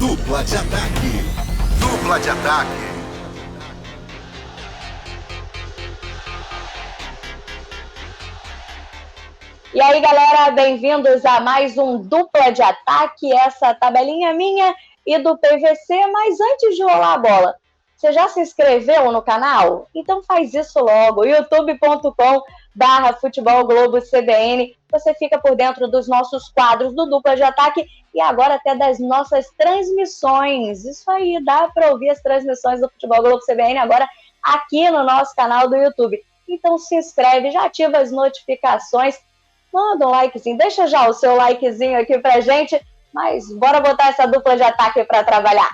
Dupla de ataque. Dupla de ataque. E aí, galera, bem-vindos a mais um Dupla de Ataque, essa tabelinha minha e do PVC. Mas antes de rolar a bola, você já se inscreveu no canal? Então faz isso logo, youtube.com/Futebol Globo CBN. Você fica por dentro dos nossos quadros do Dupla de Ataque e agora até das nossas transmissões. Isso aí, dá para ouvir as transmissões do Futebol Globo CBN agora aqui no nosso canal do YouTube. Então se inscreve, já ativa as notificações, manda um likezinho, deixa já o seu likezinho aqui pra gente, mas bora botar essa dupla de ataque para trabalhar.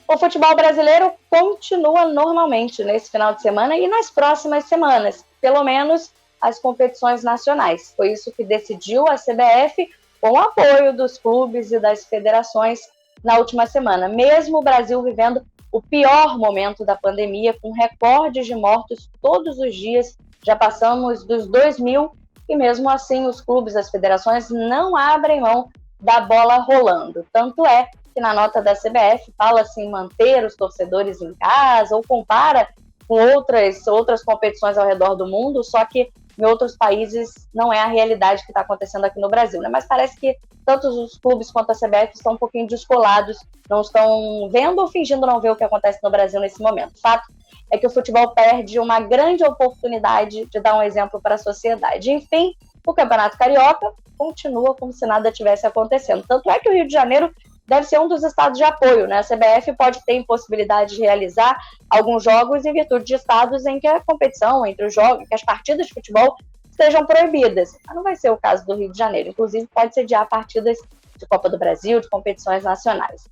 O futebol brasileiro continua normalmente nesse final de semana e nas próximas semanas, pelo menos as competições nacionais. Foi isso que decidiu a CBF, com o apoio dos clubes e das federações na última semana. Mesmo o Brasil vivendo o pior momento da pandemia, com recordes de mortos todos os dias, já passamos dos 2.000 e mesmo assim os clubes, as federações não abrem mão da bola rolando. Tanto é que na nota da CBF fala-se em manter os torcedores em casa ou compara com outras competições ao redor do mundo, só que em outros países não é a realidade que está acontecendo aqui no Brasil, né? Mas parece que tanto os clubes quanto a CBF estão um pouquinho descolados, não estão vendo ou fingindo não ver o que acontece no Brasil nesse momento. O fato é que o futebol perde uma grande oportunidade de dar um exemplo para a sociedade. Enfim, o Campeonato Carioca continua como se nada tivesse acontecendo. Tanto é que o Rio de Janeiro deve ser um dos estados de apoio, né? A CBF pode ter impossibilidade de realizar alguns jogos em virtude de estados em que a competição entre os jogos, que as partidas de futebol sejam proibidas. Mas não vai ser o caso do Rio de Janeiro. Inclusive, pode sediar partidas de Copa do Brasil, de competições nacionais.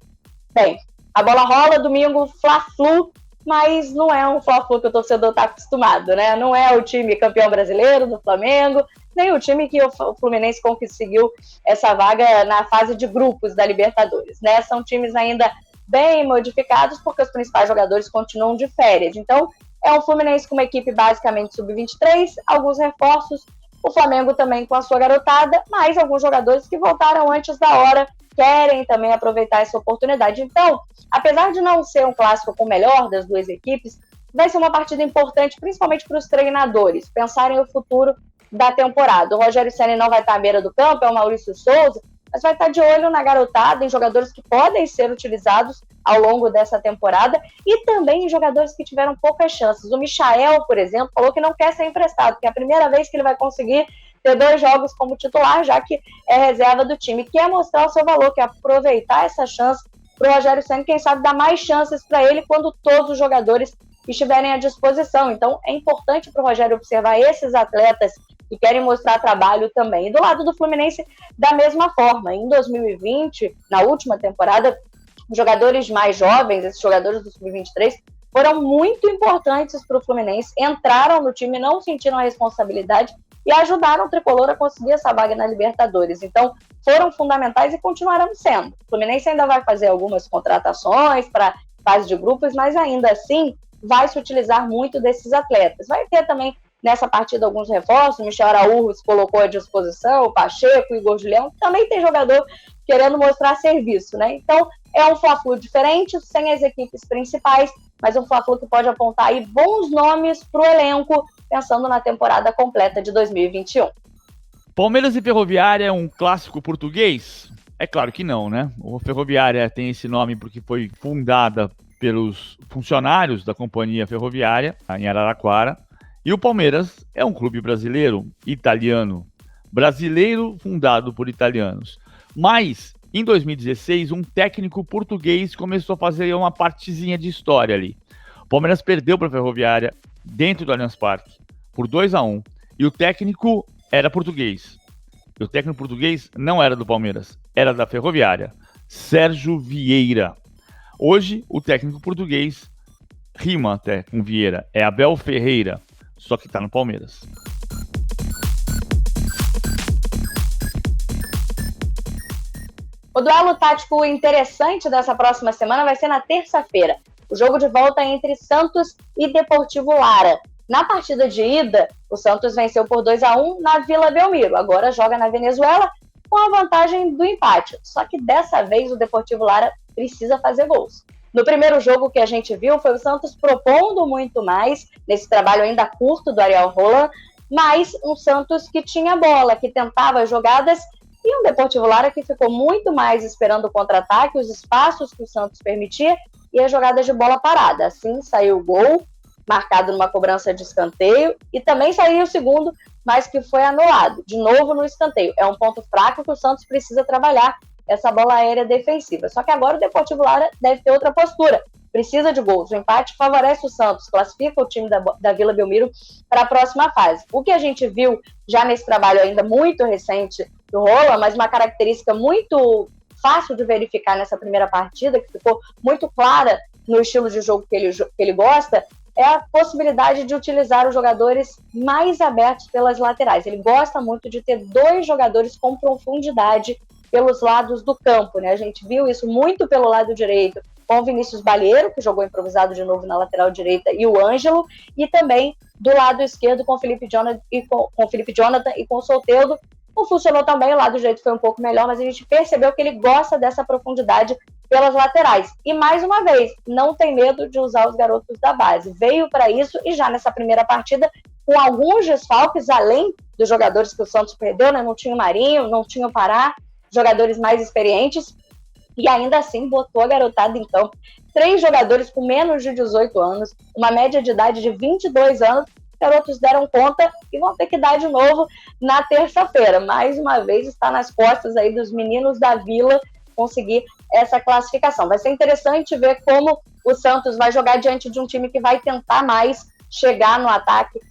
Bem, a bola rola, domingo, Fla-Flu, mas não é um Fla-Flu que o torcedor está acostumado, né? Não é o time campeão brasileiro do Flamengo, nem o time que o Fluminense conseguiu essa vaga na fase de grupos da Libertadores, né? São times ainda bem modificados porque os principais jogadores continuam de férias. Então, é um Fluminense com uma equipe basicamente sub-23, alguns reforços, o Flamengo também com a sua garotada, mas alguns jogadores que voltaram antes da hora querem também aproveitar essa oportunidade. Então, apesar de não ser um clássico com o melhor das duas equipes, vai ser uma partida importante, principalmente para os treinadores, pensarem o futuro da temporada. O Rogério Ceni não vai estar à beira do campo, é o Maurício Souza, mas vai estar de olho na garotada, em jogadores que podem ser utilizados ao longo dessa temporada e também em jogadores que tiveram poucas chances. O Michael, por exemplo, falou que não quer ser emprestado, que é a primeira vez que ele vai conseguir ter 2 jogos como titular, já que é reserva do time. Quer mostrar o seu valor, quer aproveitar essa chance para o Rogério Ceni, quem sabe dar mais chances para ele quando todos os jogadores estiverem à disposição. Então é importante para o Rogério observar esses atletas que querem mostrar trabalho também. E do lado do Fluminense, da mesma forma. Em 2020, na última temporada, os jogadores mais jovens, esses jogadores do Sub-23, foram muito importantes para o Fluminense, entraram no time, não sentiram a responsabilidade e ajudaram o Tricolor a conseguir essa vaga na Libertadores. Então, foram fundamentais e continuarão sendo. O Fluminense ainda vai fazer algumas contratações para fase de grupos, mas ainda assim vai se utilizar muito desses atletas. Vai ter também nessa partida alguns reforços, o Michel Araújo se colocou à disposição, o Pacheco, o Igor Julião, também tem jogador querendo mostrar serviço, né? Então, é um Fla-Flu diferente, sem as equipes principais, mas um Fla-Flu que pode apontar aí bons nomes para o elenco, pensando na temporada completa de 2021. Palmeiras e Ferroviária é um clássico português? É claro que não, né? O Ferroviária tem esse nome porque foi fundada pelos funcionários da companhia ferroviária, em Araraquara. E o Palmeiras é um clube brasileiro, italiano, brasileiro fundado por italianos. Mas, em 2016, um técnico português começou a fazer uma partezinha de história ali. O Palmeiras perdeu para a Ferroviária dentro do Allianz Parque por 2-1. E o técnico era português. E o técnico português não era do Palmeiras, era da Ferroviária. Sérgio Vieira. Hoje, o técnico português rima até com Vieira. É Abel Ferreira. Só que tá no Palmeiras. O duelo tático interessante dessa próxima semana vai ser na terça-feira. O jogo de volta é entre Santos e Deportivo Lara. Na partida de ida, o Santos venceu por 2-1 na Vila Belmiro. Agora joga na Venezuela com a vantagem do empate. Só que dessa vez o Deportivo Lara precisa fazer gols. No primeiro jogo que a gente viu, foi o Santos propondo muito mais, nesse trabalho ainda curto do Ariel Holan, mas um Santos que tinha bola, que tentava jogadas, e um Deportivo Lara que ficou muito mais esperando o contra-ataque, os espaços que o Santos permitia, e as jogadas de bola parada. Assim saiu o gol, marcado numa cobrança de escanteio, e também saiu o segundo, mas que foi anulado, de novo no escanteio. É um ponto fraco que o Santos precisa trabalhar, essa bola aérea defensiva. Só que agora o Deportivo Lara deve ter outra postura, precisa de gols. O empate favorece o Santos, classifica o time da Vila Belmiro para a próxima fase. O que a gente viu já nesse trabalho ainda muito recente do Holan, mas uma característica muito fácil de verificar nessa primeira partida, que ficou muito clara no estilo de jogo que ele gosta, é a possibilidade de utilizar os jogadores mais abertos pelas laterais. Ele gosta muito de ter dois jogadores com profundidade pelos lados do campo, né? A gente viu isso muito pelo lado direito, com o Vinícius Balieiro, que jogou improvisado de novo na lateral direita, e o Ângelo, e também do lado esquerdo com o Felipe Jonathan e com o Soteldo. Não funcionou também, o lado direito foi um pouco melhor, mas a gente percebeu que ele gosta dessa profundidade pelas laterais. E mais uma vez, não tem medo de usar os garotos da base. Veio para isso e já nessa primeira partida, com alguns desfalques, além dos jogadores que o Santos perdeu, né? Não tinha o Marinho, não tinha o Pará, jogadores mais experientes, e ainda assim botou a garotada em campo. 3 jogadores com menos de 18 anos, uma média de idade de 22 anos, garotos deram conta e vão ter que dar de novo na terça-feira. Mais uma vez está nas costas aí dos meninos da Vila conseguir essa classificação. Vai ser interessante ver como o Santos vai jogar diante de um time que vai tentar mais chegar no ataque,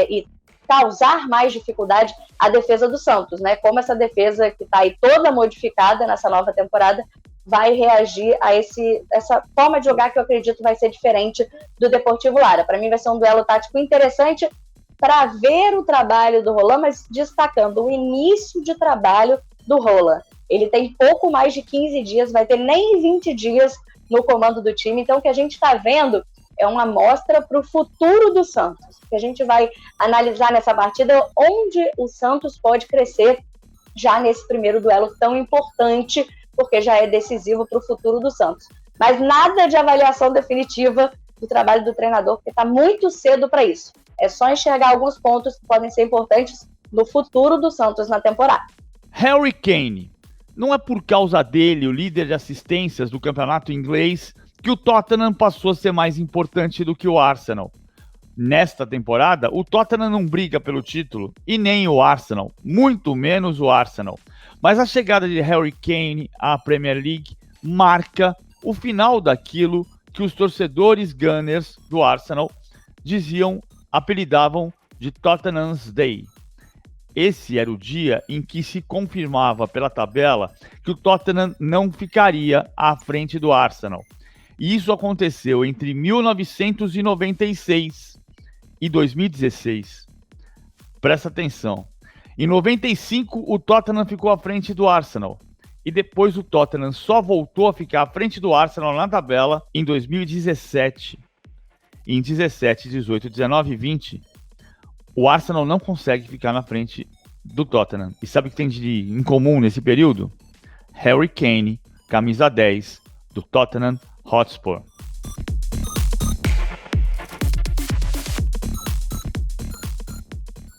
e causar mais dificuldade à defesa do Santos, né? Como essa defesa que está aí toda modificada nessa nova temporada vai reagir a essa forma de jogar que eu acredito vai ser diferente do Deportivo Lara. Para mim vai ser um duelo tático interessante para ver o trabalho do Holan, mas destacando o início de trabalho do Holan. Ele tem pouco mais de 15 dias, vai ter nem 20 dias no comando do time, então o que a gente está vendo é uma amostra para o futuro do Santos, que a gente vai analisar nessa partida onde o Santos pode crescer já nesse primeiro duelo tão importante, porque já é decisivo para o futuro do Santos. Mas nada de avaliação definitiva do trabalho do treinador, porque está muito cedo para isso. É só enxergar alguns pontos que podem ser importantes no futuro do Santos na temporada. Harry Kane. Não é por causa dele, o líder de assistências do campeonato inglês, que o Tottenham passou a ser mais importante do que o Arsenal. Nesta temporada, o Tottenham não briga pelo título, e nem o Arsenal, muito menos o Arsenal. Mas a chegada de Harry Kane à Premier League marca o final daquilo que os torcedores Gunners do Arsenal apelidavam de Tottenham's Day. Esse era o dia em que se confirmava pela tabela que o Tottenham não ficaria à frente do Arsenal. E isso aconteceu entre 1996 e 2016. Presta atenção. Em 95, o Tottenham ficou à frente do Arsenal. E depois o Tottenham só voltou a ficar à frente do Arsenal na tabela em 2017. Em 17, 18, 19 e 20, o Arsenal não consegue ficar na frente do Tottenham. E sabe o que tem de incomum nesse período? Harry Kane, camisa 10 do Tottenham Hotspur.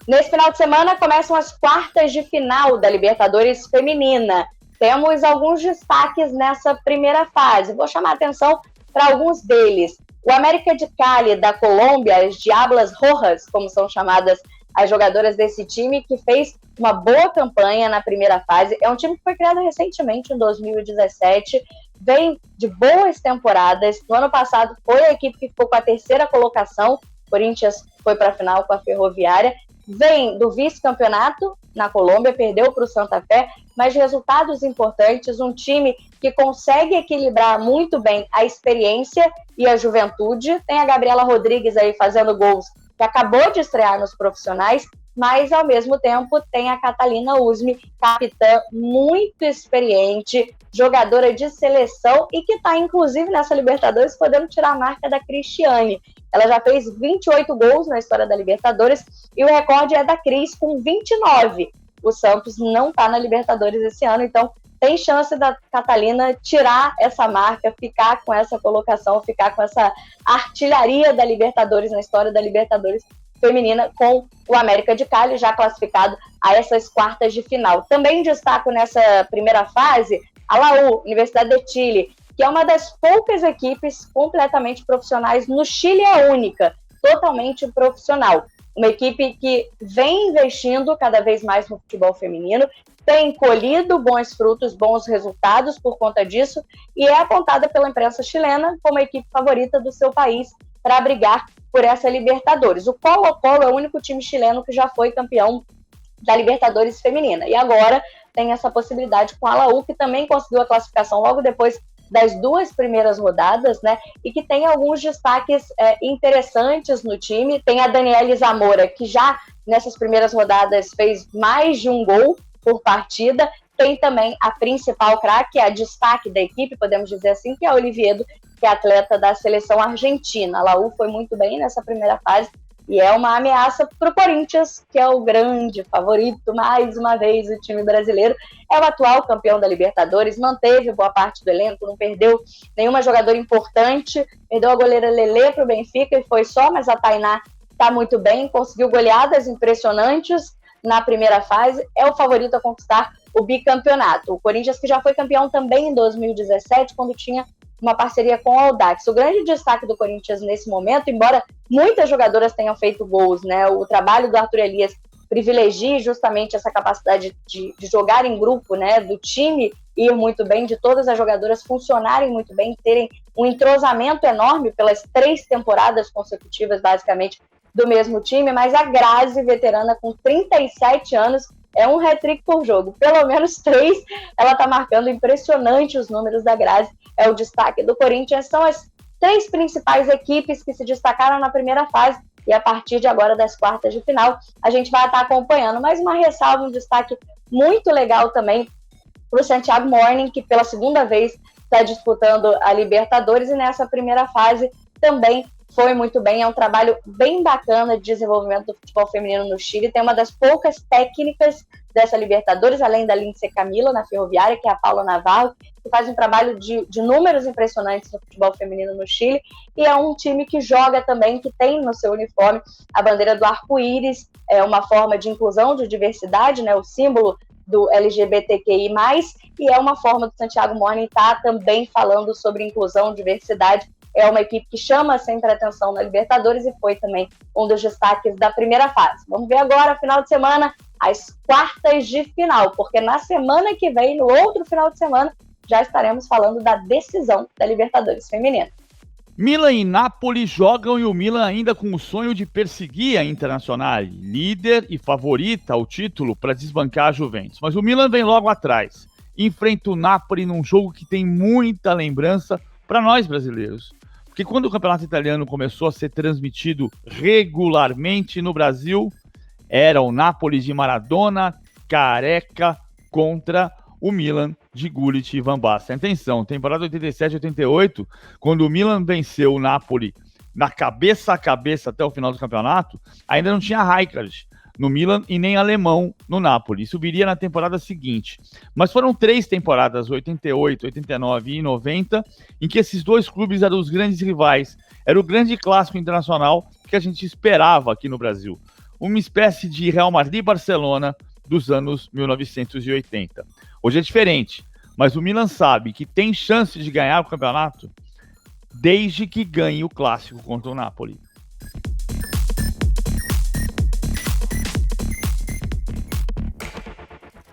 Nesse final de semana começam as quartas de final da Libertadores Feminina. Temos alguns destaques nessa primeira fase. Vou chamar a atenção para alguns deles. O América de Cali da Colômbia, as Diablas Rojas, como são chamadas as jogadoras desse time, que fez uma boa campanha na primeira fase. É um time que foi criado recentemente, em 2017, vem de boas temporadas. No ano passado foi a equipe que ficou com a terceira colocação, o Corinthians foi para a final com a Ferroviária. Vem do vice-campeonato na Colômbia, perdeu para o Santa Fé, mas resultados importantes, um time que consegue equilibrar muito bem a experiência e a juventude. Tem a Gabriela Rodrigues aí fazendo gols, que acabou de estrear nos profissionais, mas ao mesmo tempo tem a Catalina Usme, capitã muito experiente, jogadora de seleção e que está inclusive nessa Libertadores podendo tirar a marca da Cristiane. Ela já fez 28 gols na história da Libertadores e o recorde é da Cris com 29. O Santos não está na Libertadores esse ano, então tem chance da Catalina tirar essa marca, ficar com essa colocação, ficar com essa artilharia da Libertadores, na história da Libertadores feminina, com o América de Cali já classificado a essas quartas de final. Também destaco nessa primeira fase a Laú, Universidade de Chile, que é uma das poucas equipes completamente profissionais no Chile, é a única, totalmente profissional. Uma equipe que vem investindo cada vez mais no futebol feminino, tem colhido bons frutos, bons resultados por conta disso, e é apontada pela imprensa chilena como a equipe favorita do seu país para brigar por essa Libertadores. O Colo-Colo é o único time chileno que já foi campeão da Libertadores feminina, e agora tem essa possibilidade com a Laú, que também conseguiu a classificação logo depois das 2 primeiras rodadas, né, e que tem alguns destaques interessantes no time. Tem a Daniele Zamora, que já nessas primeiras rodadas fez mais de um gol por partida. Tem também a principal craque, a destaque da equipe, podemos dizer assim, que é a Oliviedo, que é atleta da seleção argentina. A Laú foi muito bem nessa primeira fase e é uma ameaça para o Corinthians, que é o grande favorito, mais uma vez, o time brasileiro. É o atual campeão da Libertadores, manteve boa parte do elenco, não perdeu nenhuma jogadora importante, perdeu a goleira Lelê para o Benfica e foi só, mas a Tainá está muito bem, conseguiu goleadas impressionantes na primeira fase, é o favorito a conquistar o bicampeonato. O Corinthians, que já foi campeão também em 2017, quando tinha uma parceria com o Audax. O grande destaque do Corinthians nesse momento, embora muitas jogadoras tenham feito gols, né, o trabalho do Arthur Elias privilegia justamente essa capacidade de jogar em grupo, né, do time ir muito bem, de todas as jogadoras funcionarem muito bem, terem um entrosamento enorme pelas 3 temporadas consecutivas, basicamente, do mesmo time, mas a Grazi, veterana com 37 anos, é um hat-trick por jogo, pelo menos 3, ela está marcando, impressionante os números da Grazi, é o destaque do Corinthians. São as 3 principais equipes que se destacaram na primeira fase, e a partir de agora das quartas de final, a gente vai estar acompanhando. Mais uma ressalva, um destaque muito legal também para o Santiago Morning, que pela segunda vez está disputando a Libertadores, e nessa primeira fase também foi muito bem. É um trabalho bem bacana de desenvolvimento do futebol feminino no Chile. Tem uma das poucas técnicas dessa Libertadores, além da Lindsay Camila na Ferroviária, que é a Paula Navarro, que faz um trabalho de números impressionantes no futebol feminino no Chile, e é um time que joga também, que tem no seu uniforme a bandeira do arco-íris, é uma forma de inclusão, de diversidade, né, o símbolo do LGBTQI+, e é uma forma do Santiago Morning estar também falando sobre inclusão, diversidade. É uma equipe que chama sempre a atenção na Libertadores e foi também um dos destaques da primeira fase. Vamos ver agora, final de semana, as quartas de final, porque na semana que vem, no outro final de semana, já estaremos falando da decisão da Libertadores feminina. Milan e Napoli jogam, e o Milan ainda com o sonho de perseguir a Internacional, líder e favorita ao título para desbancar a Juventus. Mas o Milan vem logo atrás, enfrenta o Napoli num jogo que tem muita lembrança para nós brasileiros. Porque quando o campeonato italiano começou a ser transmitido regularmente no Brasil, era o Napoli de Maradona, Careca, contra o Milan de Gullit e Van Basten. Atenção, temporada 87-88, quando o Milan venceu o Napoli na cabeça a cabeça até o final do campeonato, ainda não tinha Rijkaard no Milan e nem alemão no Napoli. Subiria na temporada seguinte. Mas foram 3 temporadas, 88, 89 e 90, em que esses 2 clubes eram os grandes rivais. Era o grande clássico internacional que a gente esperava aqui no Brasil. Uma espécie de Real Madrid e Barcelona dos anos 1980. Hoje é diferente, mas o Milan sabe que tem chance de ganhar o campeonato desde que ganhe o clássico contra o Napoli.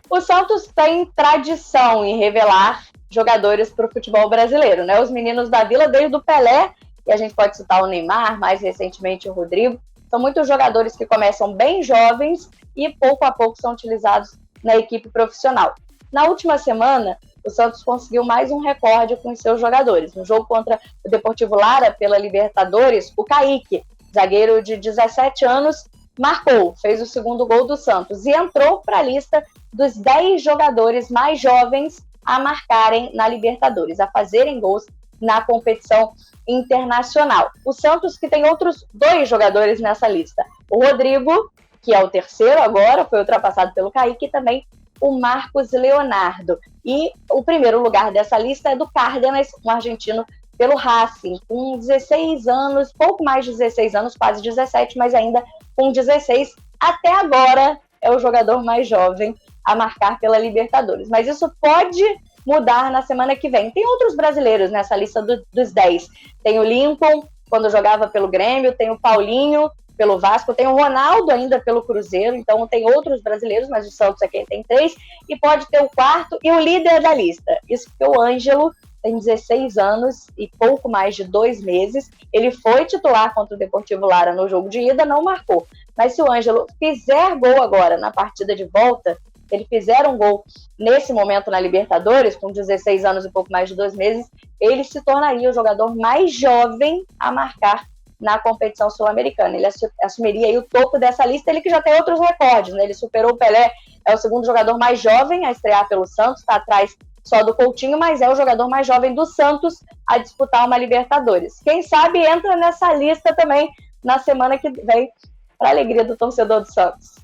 O Santos tem tradição em revelar jogadores para o futebol brasileiro, né? Os meninos da Vila, desde o Pelé, e a gente pode citar o Neymar, mais recentemente o Rodrigo, são muitos jogadores que começam bem jovens e pouco a pouco são utilizados na equipe profissional. Na última semana, o Santos conseguiu mais um recorde com os seus jogadores. No jogo contra o Deportivo Lara pela Libertadores, o Kaique, zagueiro de 17 anos, marcou, fez o segundo gol do Santos e entrou para a lista dos 10 jogadores mais jovens a marcarem na Libertadores, a fazerem gols na competição internacional. O Santos, que tem outros 2 jogadores nessa lista. O Rodrigo, que é o terceiro agora, foi ultrapassado pelo Kaique, e também o Marcos Leonardo. E o primeiro lugar dessa lista é do Cárdenas, um argentino pelo Racing, com 16 anos, pouco mais de 16 anos, quase 17, mas ainda com 16. Até agora é o jogador mais jovem a marcar pela Libertadores. Mas isso pode mudar na semana que vem. Tem outros brasileiros nessa lista dos 10. Tem o Lincoln, quando jogava pelo Grêmio, tem o Paulinho, pelo Vasco, tem o Ronaldo ainda pelo Cruzeiro, então tem outros brasileiros, mas o Santos é quem tem 3, e pode ter o quarto e o líder da lista. Isso porque o Ângelo tem 16 anos e pouco mais de 2 meses. Ele foi titular contra o Deportivo Lara no jogo de ida, não marcou. Mas se o Ângelo fizer gol agora na partida de volta, ele fizer um gol nesse momento na Libertadores, com 16 anos e pouco mais de 2 meses, ele se tornaria o jogador mais jovem a marcar na competição sul-americana. Ele assumiria aí o topo dessa lista, ele que já tem outros recordes, né? Ele superou o Pelé, é o segundo jogador mais jovem a estrear pelo Santos, está atrás só do Coutinho, mas é o jogador mais jovem do Santos a disputar uma Libertadores. Quem sabe entra nessa lista também na semana que vem, para a alegria do torcedor do Santos.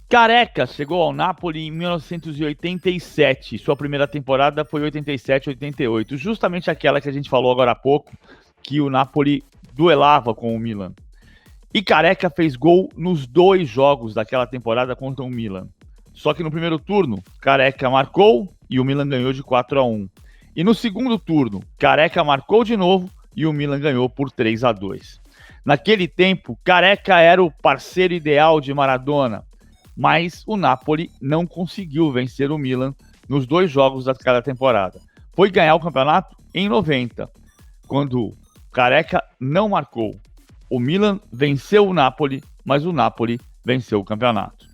Careca chegou ao Napoli em 1987. Sua primeira temporada foi 87-88, justamente aquela que a gente falou agora há pouco, que o Napoli duelava com o Milan. E Careca fez gol nos 2 jogos daquela temporada contra o Milan. Só que no primeiro turno, Careca marcou e o Milan ganhou de 4-1. E no segundo turno, Careca marcou de novo e o Milan ganhou por 3-2. Naquele tempo, Careca era o parceiro ideal de Maradona, mas o Napoli não conseguiu vencer o Milan nos 2 jogos daquela temporada. Foi ganhar o campeonato em 90, quando Careca não marcou. O Milan venceu o Napoli, mas o Napoli venceu o campeonato.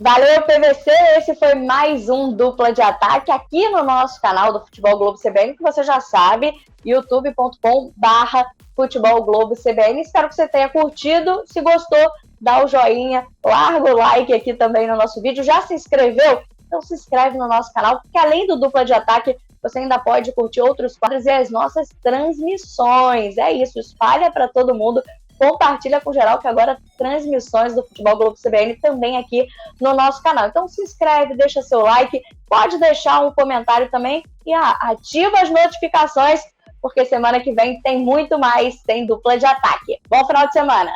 Valeu, PVC! Esse foi mais um Dupla de Ataque aqui no nosso canal do Futebol Globo CBN, que você já sabe, youtube.com/Futebol Globo CBN. Espero que você tenha curtido. Se gostou, dá o joinha, larga o like aqui também no nosso vídeo. Já se inscreveu? Então se inscreve no nosso canal, porque além do Dupla de Ataque, você ainda pode curtir outros quadros e as nossas transmissões. É isso, espalha para todo mundo, compartilha com geral, que agora transmissões do Futebol Globo CBN também aqui no nosso canal. Então se inscreve, deixa seu like, pode deixar um comentário também e ativa as notificações, porque semana que vem tem muito mais, tem Dupla de Ataque. Bom final de semana!